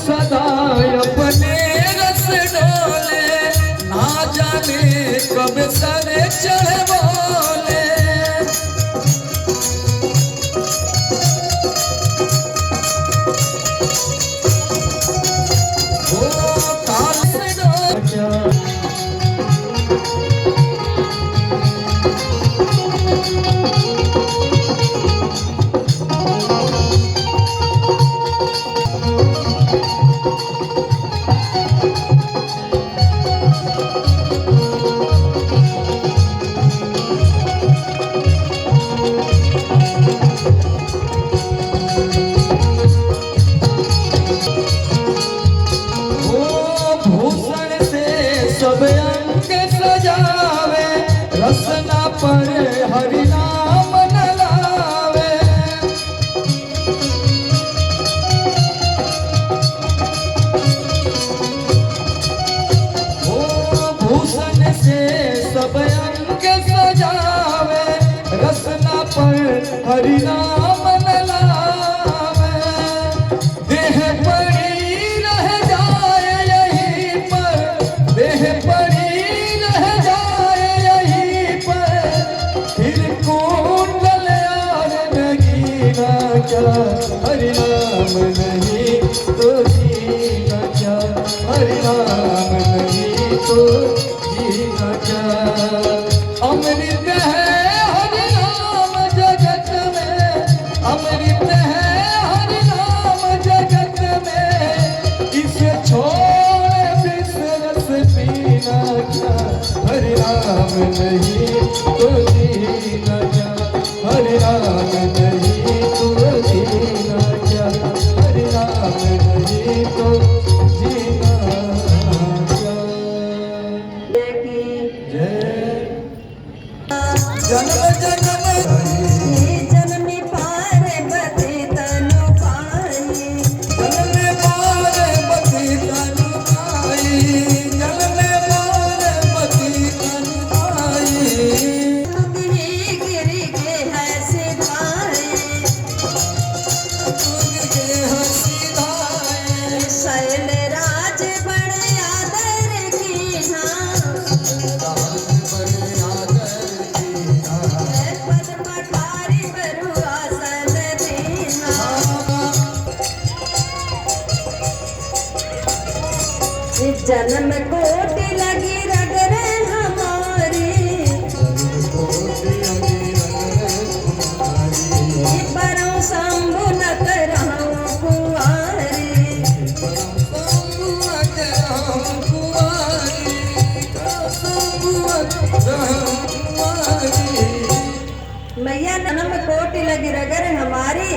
सदा अपने रस डोले, ना जाने कब सर चढ़ बोले। ओ काल से डोले सब अंग सजावे, रसना पर हरि नाम न लावे। ओ भूषण से सब अंग सजावे, रसना पर हरि नाम न लावे। देह पड़ी रह जाए यहीं पर, देह पड़ी रह जाए यहीं पर, फिर कुंडल यार नगीना क्या, हरि नाम नहीं तो जीना क्या, हरि नाम नहीं तो जीना क्या। अमृत है हरि नाम जगत में, अमृत है हरि नाम जगत में, इसे छोड़ विष रस पीना क्या, हरि नाम नहीं तो जीना क्या, हरि नाम नहीं तो जीना क्या, हरि नाम नहीं तो जीना क्या। जन्म जन्म जन्मी पार्वती तनु पाई, जन्म पार्वती तनु पाई, जन्म पार्वती तनु पाई। तुझी गिरी के है सिधाए, तुझे हंसी धाए, शैल राज बड़े आदर की पद पठारी बरु आसन दीना। जन्म कोटि लगी रगरे हमारी, बरों शंभु न करहूं कुंवारी। मैया जन्म कोटि लगी रगर हमारी।